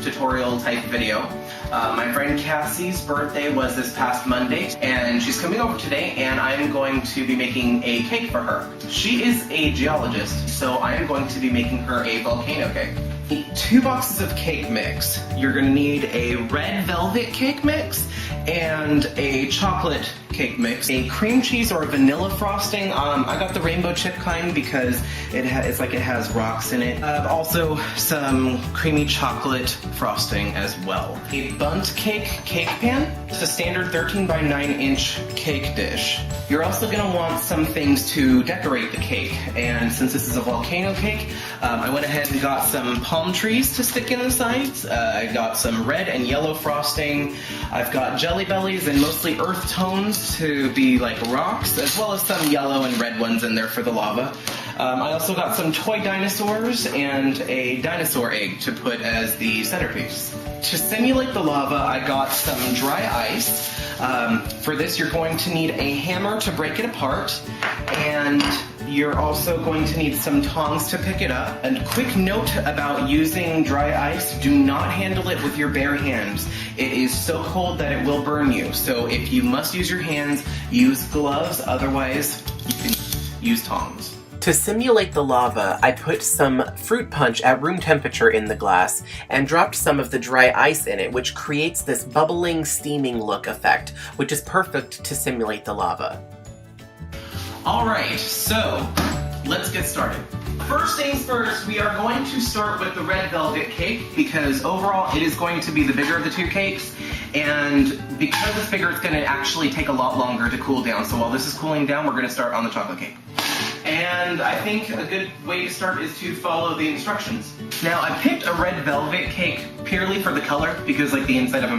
tutorial type video. My friend Cassie's birthday was this past Monday, and she's coming over today, and I'm going to be making a cake for her. She is a geologist, so I am going to be making her a volcano cake. 2 boxes of cake mix. You're gonna need a red velvet cake mix and a chocolate cake mix. A cream cheese or a vanilla frosting. I got the rainbow chip kind because it's like it has rocks in it. Also some creamy chocolate frosting as well. A bundt cake pan. It's a standard 13 by 9 inch cake dish. You're also gonna want some things to decorate the cake, and since this is a volcano cake, I went ahead and got some palm trees to stick in the sides. I got some red and yellow frosting. I've got jelly bellies and mostly earth tones to be like rocks, as well as some yellow and red ones in there for the lava. I also got some toy dinosaurs and a dinosaur egg to put as the centerpiece. To simulate the lava, I got some dry ice. For this, you're going to need a hammer to break it apart, and you're also going to need some tongs to pick it up. A quick note about using dry ice: do not handle it with your bare hands. It is so cold that it will burn you. So if you must use your hands, use gloves, otherwise you can use tongs. To simulate the lava, I put some fruit punch at room temperature in the glass and dropped some of the dry ice in it, which creates this bubbling, steaming look effect, which is perfect to simulate the lava. Alright, so let's get started. First things first, we are going to start with the red velvet cake because overall it is going to be the bigger of the 2 cakes, and because it's bigger, it's going to actually take a lot longer to cool down. So while this is cooling down, we're going to start on the chocolate cake. And I think a good way to start is to follow the instructions. Now, I picked a red velvet cake purely for the color because like the inside of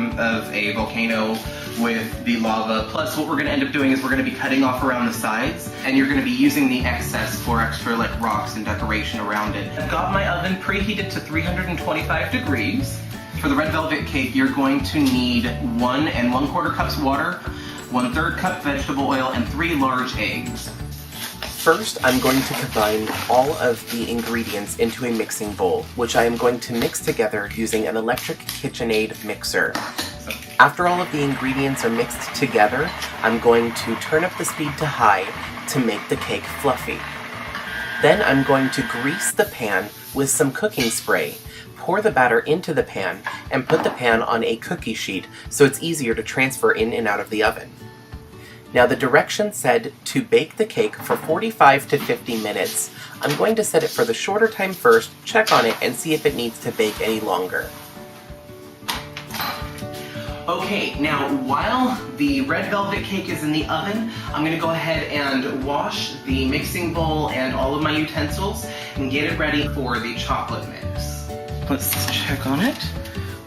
a volcano with the lava. Plus what we're going to end up doing is we're going to be cutting off around the sides, and you're going to be using the excess for extra like rocks and decoration around it. I've got my oven preheated to 325 degrees. For the red velvet cake, you're going to need 1 1/4 cups water, 1/3 cup vegetable oil, and 3 large eggs. First, I'm going to combine all of the ingredients into a mixing bowl, which I am going to mix together using an electric KitchenAid mixer. After all of the ingredients are mixed together, I'm going to turn up the speed to high to make the cake fluffy. Then I'm going to grease the pan with some cooking spray, pour the batter into the pan, and put the pan on a cookie sheet so it's easier to transfer in and out of the oven. Now the directions said to bake the cake for 45 to 50 minutes. I'm going to set it for the shorter time first, check on it, and see if it needs to bake any longer. Okay, now while the red velvet cake is in the oven, I'm going to go ahead and wash the mixing bowl and all of my utensils and get it ready for the chocolate mix. Let's check on it.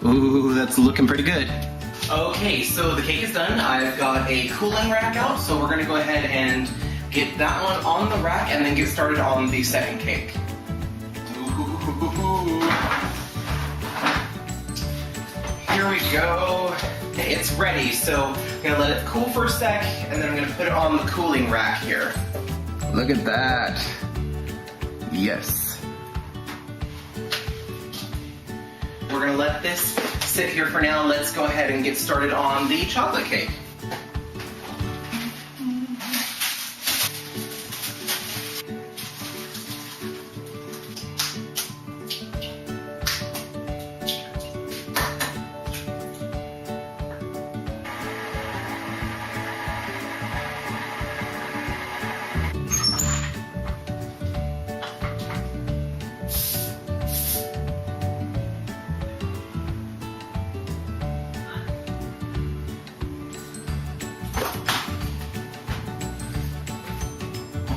Ooh, that's looking pretty good. Okay, so the cake is done. I've got a cooling rack out, so we're going to go ahead and get that one on the rack and then get started on the second cake. Ooh. Here we go. It's ready, so I'm going to let it cool for a sec, and then I'm going to put it on the cooling rack here. Look at that. Yes. We're going to let this sit here for now. Let's go ahead and get started on the chocolate cake.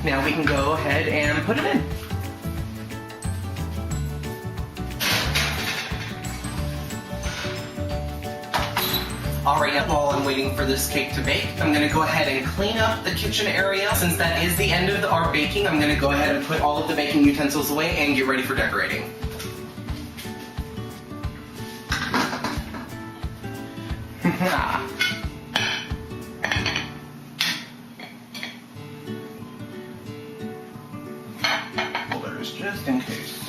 Now we can go ahead and put it in. Alright, while I'm waiting for this cake to bake, I'm going to go ahead and clean up the kitchen area. Since that is the end of our baking, I'm going to go ahead and put all of the baking utensils away and get ready for decorating. Just in case.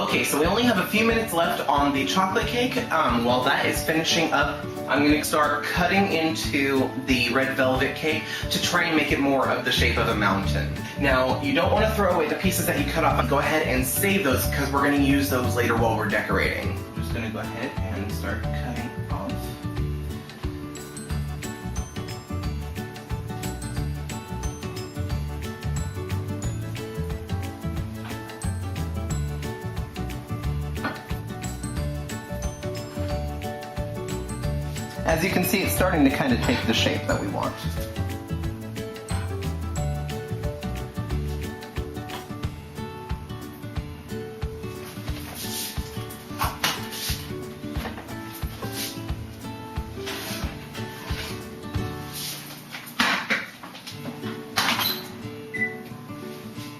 Okay, so we only have a few minutes left on the chocolate cake. While that is finishing up, I'm going to start cutting into the red velvet cake to try and make it more of the shape of a mountain. Now, you don't want to throw away the pieces that you cut off. Go ahead and save those because we're going to use those later while we're decorating. I'm just going to go ahead and start cutting off. As you can see, it's starting to kind of take the shape that we want.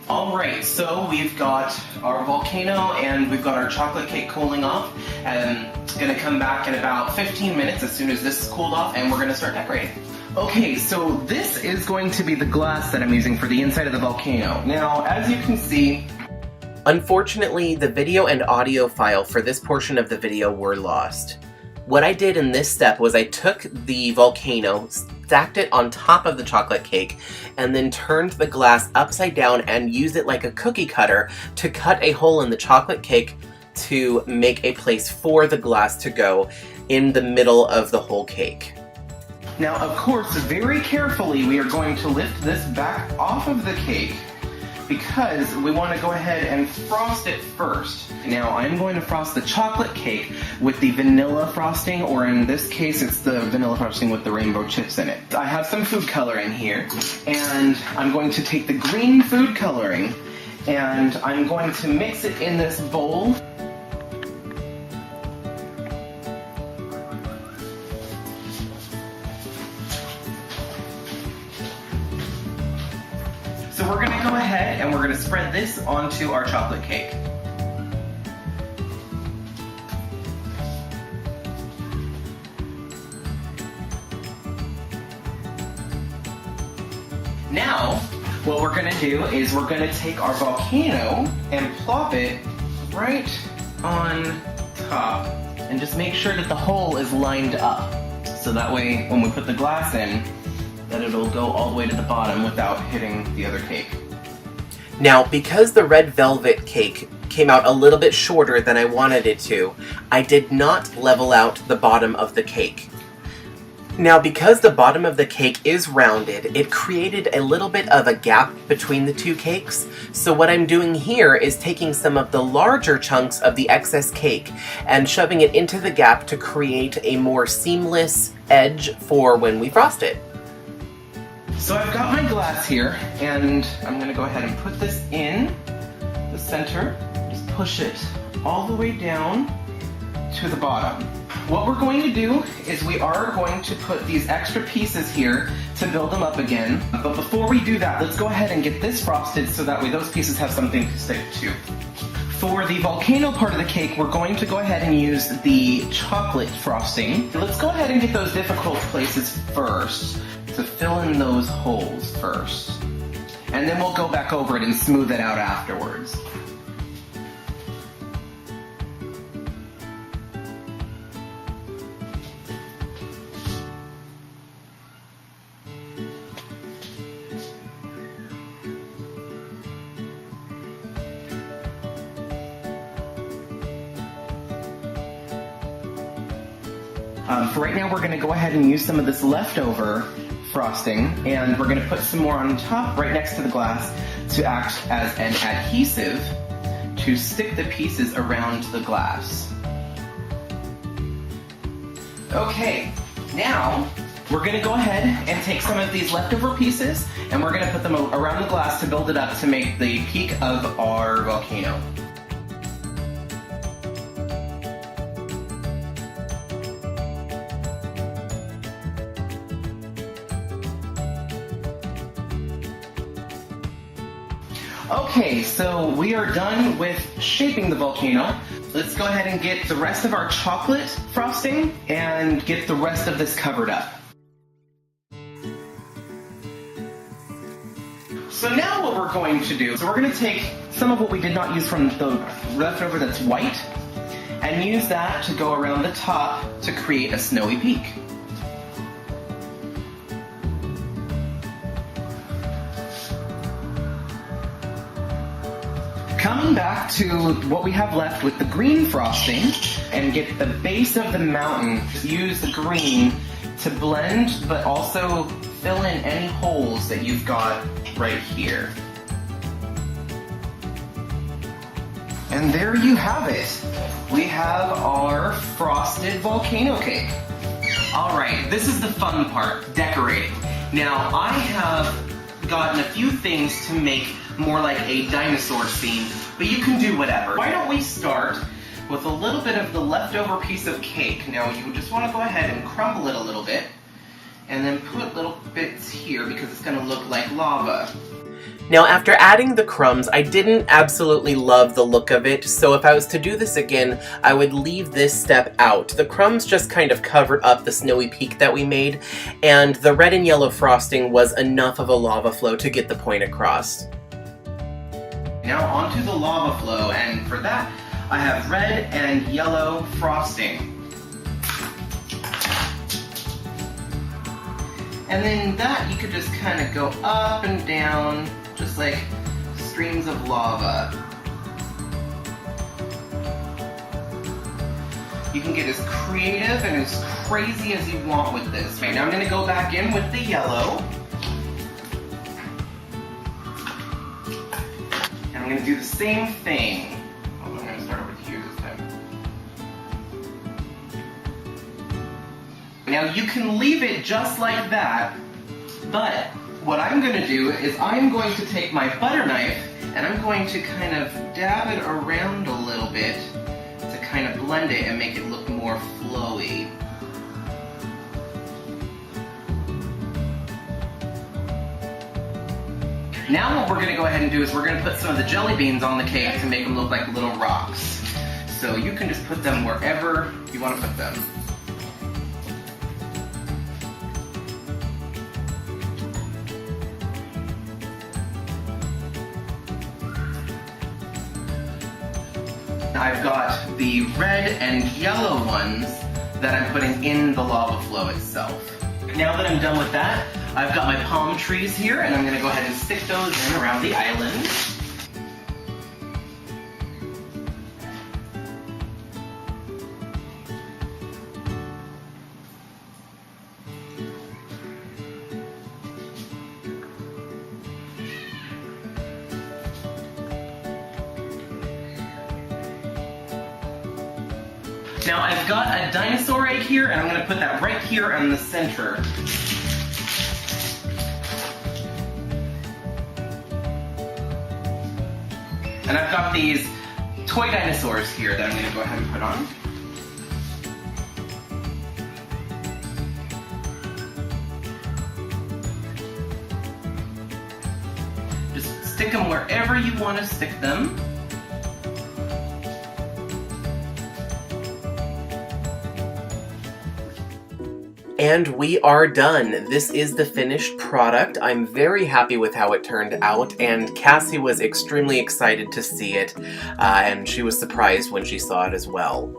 Alright, so we've got our volcano and we've got our chocolate cake cooling off, and it's going to come back in about 15 minutes as soon as this is cooled off, and we're going to start decorating. Okay, so this is going to be the glass that I'm using for the inside of the volcano. Now, as you can see, unfortunately, the video and audio file for this portion of the video were lost. What I did in this step was I took the volcano, stacked it on top of the chocolate cake, and then turned the glass upside down and used it like a cookie cutter to cut a hole in the chocolate cake to make a place for the glass to go in the middle of the whole cake. Now, of course, very carefully we are going to lift this back off of the cake because we want to go ahead and frost it first. Now, I'm going to frost the chocolate cake with the vanilla frosting, or in this case, it's the vanilla frosting with the rainbow chips in it. I have some food coloring here, and I'm going to take the green food coloring, and I'm going to mix it in this bowl. So we're going to go ahead and we're going to spread this onto our chocolate cake. Now, what we're going to do is we're going to take our volcano and plop it right on top and just make sure that the hole is lined up. So that way, when we put the glass in, that it'll go all the way to the bottom without hitting the other cake. Now, because the red velvet cake came out a little bit shorter than I wanted it to, I did not level out the bottom of the cake. Now, because the bottom of the cake is rounded, it created a little bit of a gap between the two cakes. So what I'm doing here is taking some of the larger chunks of the excess cake and shoving it into the gap to create a more seamless edge for when we frost it. So I've got my glass here, and I'm going to go ahead and put this in the center. Just push it all the way down to the bottom. What we're going to do is we are going to put these extra pieces here to build them up again. But before we do that, let's go ahead and get this frosted so that way those pieces have something to stick to. For the volcano part of the cake, we're going to go ahead and use the chocolate frosting. Let's go ahead and get those difficult places first, to fill in those holes first. And then we'll go back over it and smooth it out afterwards. For right now, we're going to go ahead and use some of this leftover frosting, and we're going to put some more on top right next to the glass to act as an adhesive to stick the pieces around the glass. Okay, now we're going to go ahead and take some of these leftover pieces and we're going to put them around the glass to build it up to make the peak of our volcano. Okay, so we are done with shaping the volcano. Let's go ahead and get the rest of our chocolate frosting and get the rest of this covered up. So now what we're going to do, so we're going to take some of what we did not use from the leftover that's white and use that to go around the top to create a snowy peak. Coming back to what we have left with the green frosting and get the base of the mountain, use the green to blend but also fill in any holes that you've got right here. And there you have it. We have our frosted volcano cake. Alright, this is the fun part, decorating. Now I have gotten a few things to make more like a dinosaur scene, but you can do whatever. Why don't we start with a little bit of the leftover piece of cake. Now you just want to go ahead and crumble it a little bit and then put little bits here because it's going to look like lava. Now after adding the crumbs, I didn't absolutely love the look of it, so if I was to do this again, I would leave this step out. The crumbs just kind of covered up the snowy peak that we made, and the red and yellow frosting was enough of a lava flow to get the point across. Now onto the lava flow, and for that, I have red and yellow frosting. And then that, you could just kind of go up and down, just like streams of lava. You can get as creative and as crazy as you want with this. Right, now I'm going to go back in with the yellow. And I'm going to do the same thing. Oh, I'm going to start over here this time. Now you can leave it just like that, but what I'm going to do is I'm going to take my butter knife and I'm going to kind of dab it around a little bit to kind of blend it and make it look more flowy. Now what we're going to go ahead and do is we're going to put some of the jelly beans on the cake to make them look like little rocks. So you can just put them wherever you want to put them. I've got the red and yellow ones that I'm putting in the lava flow itself. Now that I'm done with that, I've got my palm trees here and I'm going to go ahead and stick those in around the island. Now I've got a dinosaur egg here, and I'm going to put that right here in the center. And I've got these toy dinosaurs here that I'm going to go ahead and put on. Just stick them wherever you want to stick them. And we are done. This is the finished product. I'm very happy with how it turned out, and Cassie was extremely excited to see it, and she was surprised when she saw it as well.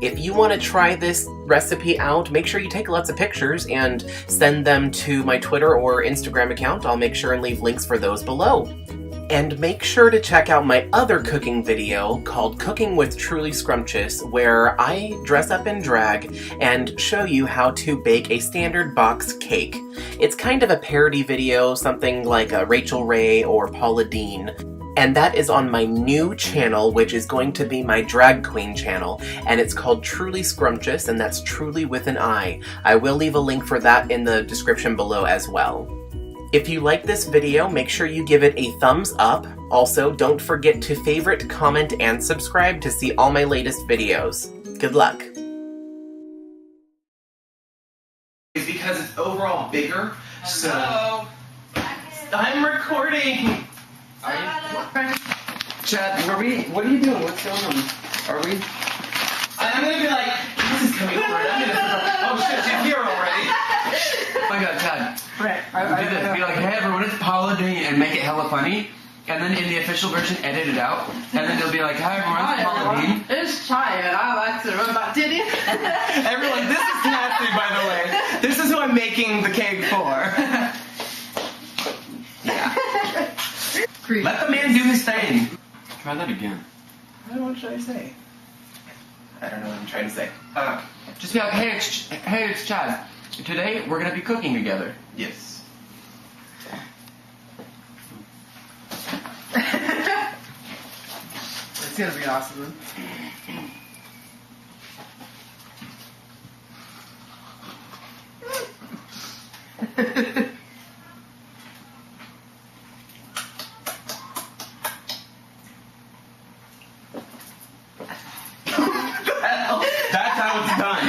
If you want to try this recipe out, make sure you take lots of pictures and send them to my Twitter or Instagram account. I'll make sure and leave links for those below. And make sure to check out my other cooking video called Cooking with Truly Scrumptious, where I dress up in drag and show you how to bake a standard box cake. It's kind of a parody video, something like Rachel Ray or Paula Deen. And that is on my new channel, which is going to be my drag queen channel, and it's called Truly Scrumptious, and that's truly with an I. I will leave a link for that in the description below as well. If you like this video, make sure you give it a thumbs up. Also, don't forget to favorite, comment, and subscribe to see all my latest videos. Good luck! It's because it's overall bigger, so... I'm recording! Are you? Chad, what are you doing? What's going on? Are we? I'm gonna be like, this is coming over. Oh shit, she's here already. Oh my god, Chad. Right. Do this. Be like, hey everyone, it's Paula Deen, and make it hella funny. and then in the official version, edit it out, and then they'll be like, "Hi everyone, it's Halloween." It's Chai and I like to run my titty. Everyone, this is Cassie, by the way. This is who I'm making the cake for. Yeah. Let the man do his thing. Try that again. What should I say? I don't know what I'm trying to say. Just be like, "Hey, it's Chad. Today we're gonna be cooking together." Yes. It's gonna be awesome. That's how it's done.